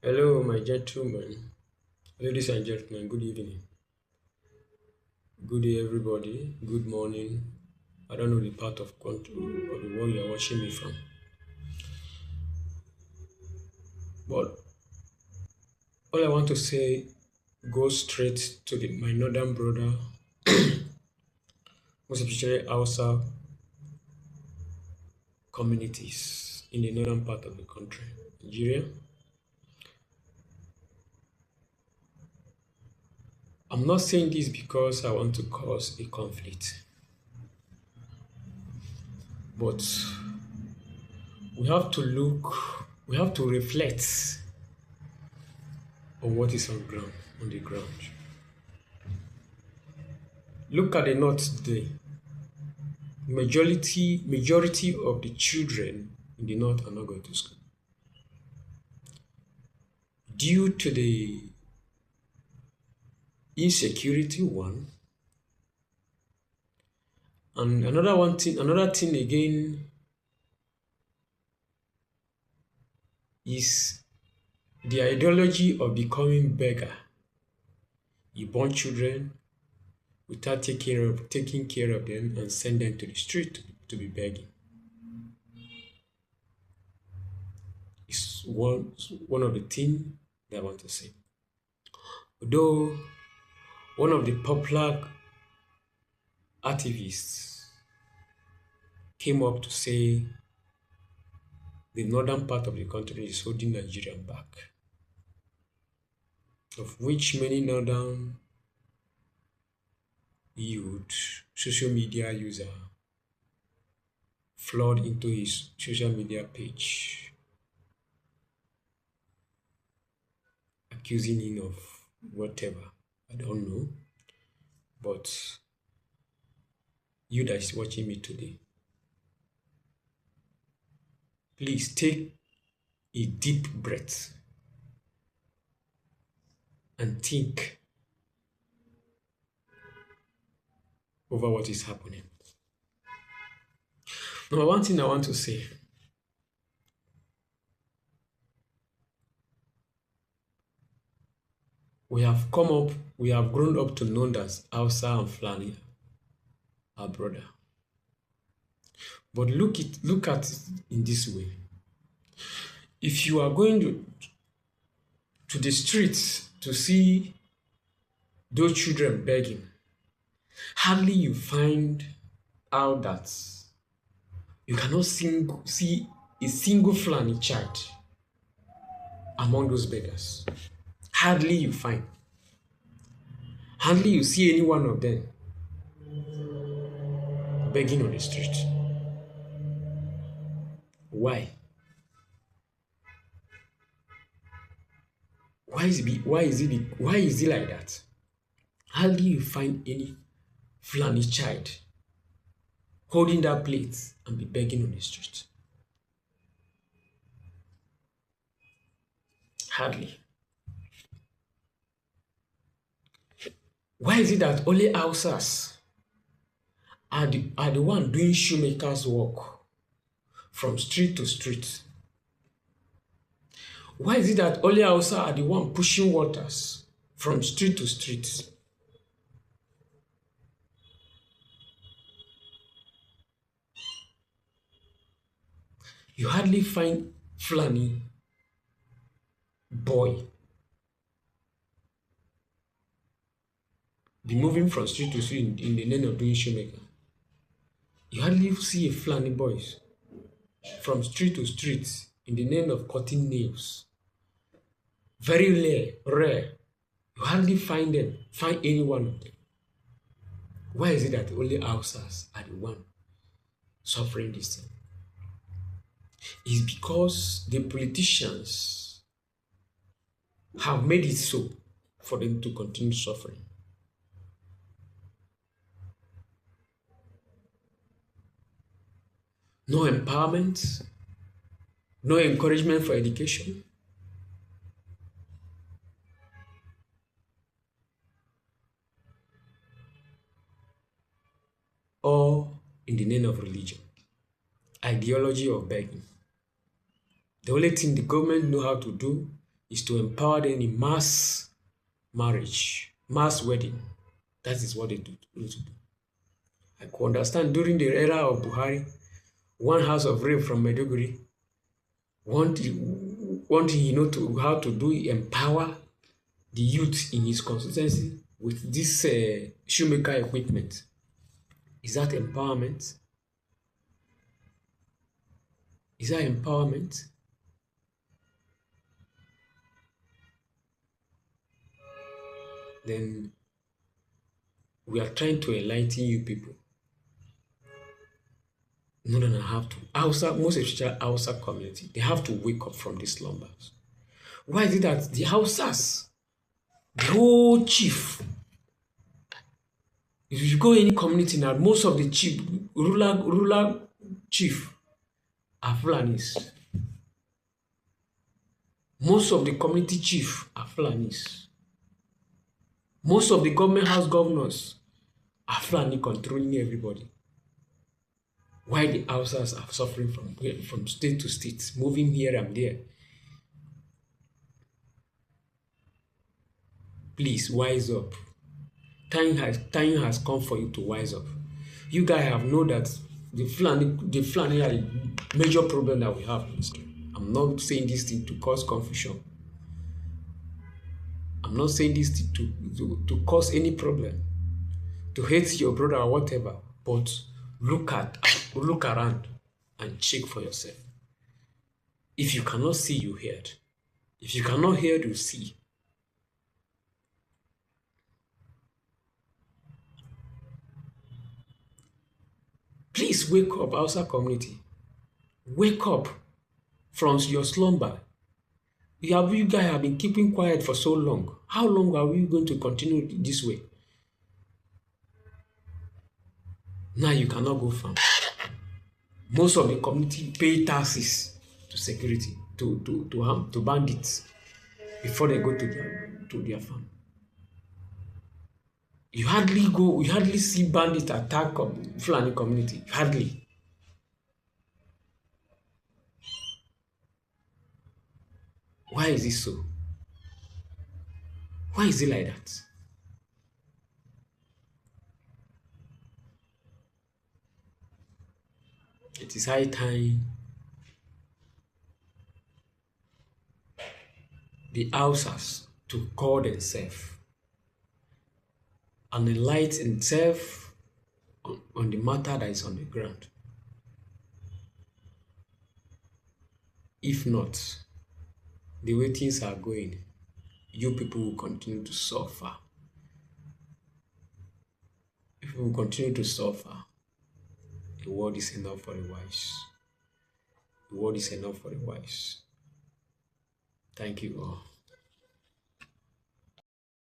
Hello, my gentlemen, ladies and gentlemen, good evening, good day, everybody, good morning. I don't know the part of country or the world you're watching me from, but all I want to say goes straight to my northern brother, most especially Hausa communities in the northern part of the country, Nigeria. I'm not saying this because I want to cause a conflict, but we have to reflect on what is on the ground. Look at the north today. Majority of the children in the north are not going to school due to the insecurity one, and another thing again is the ideology of becoming beggar. You born children without taking care of them and send them to the street to be begging. It's one of the things that I want to say. Though one of the popular activists came up to say the northern part of the country is holding Nigeria back, of which many northern youth, social media user, flood into his social media page, accusing him of whatever. I don't know. But you that is watching me today, please take a deep breath and think over what is happening. Number one thing I want to say, we have grown up to know that Hausa and Fulani are brother. But look at it in this way. If you are going to the streets to see those children begging, hardly you find out that you cannot see a single Fulani child among those beggars. Hardly you find. Hardly you see any one of them begging on the street. Why? Why is it like that? Hardly you find any Fulani child holding that plate and be begging on the street. Hardly. Why is it that only Hausas are the one doing shoemaker's work from street to street? Why is it that only Hausa are the one pushing waters from street to street? You hardly find Fulani boy be moving from street to street in the name of doing shoemaker. You hardly see a Fulani boys from street to street in the name of cutting nails. Very rare. You hardly find any one of them. Why is it that only Hausas are the one suffering this thing? It's because the politicians have made it so for them to continue suffering. No empowerment, no encouragement for education. Or in the name of religion, ideology of begging. The only thing the government know how to do is to empower them in mass marriage, mass wedding. That is what they do. I could understand during the era of Buhari, one house of rape from Maiduguri wanting to how to do empower the youth in his constituency with this shoemaker equipment. Is that empowerment? Is that empowerment? Then we are trying to enlighten you people. No, no, no, have to. Hausa, most especially Hausa community, they have to wake up from these slumbers. Why is it that the Hausas, the whole chief, if you go any community now, most of the chief, ruler chief are Fulanis. Most of the community chief are Fulanis. Most of the government house governors are Fulani controlling everybody. Why the Hausas are suffering from state to state, moving here and there. Please wise up. Time has come for you to wise up. You guys have known that the Fulani are a major problem that we have in history. I'm not saying this thing to cause confusion. I'm not saying this thing to cause any problem, to hate your brother or whatever. But look around and check for yourself. If you cannot see, you heard. If you cannot hear, you see. Please wake up, Hausa community. Wake up from your slumber. You guys have been keeping quiet for so long. How long are we going to continue this way? Now you cannot go farm. Most of the community pay taxes to security, to bandits before they go to their farm. You hardly see bandits attack Fulani community. Hardly. Why is it so? Why is it like that? It is high time the Hausas to call themselves and enlighten themselves on the matter that is on the ground. If not, the way things are going, you people will continue to suffer. If we will continue to suffer, the world is enough for the wise. The world is enough for the wise. Thank you all.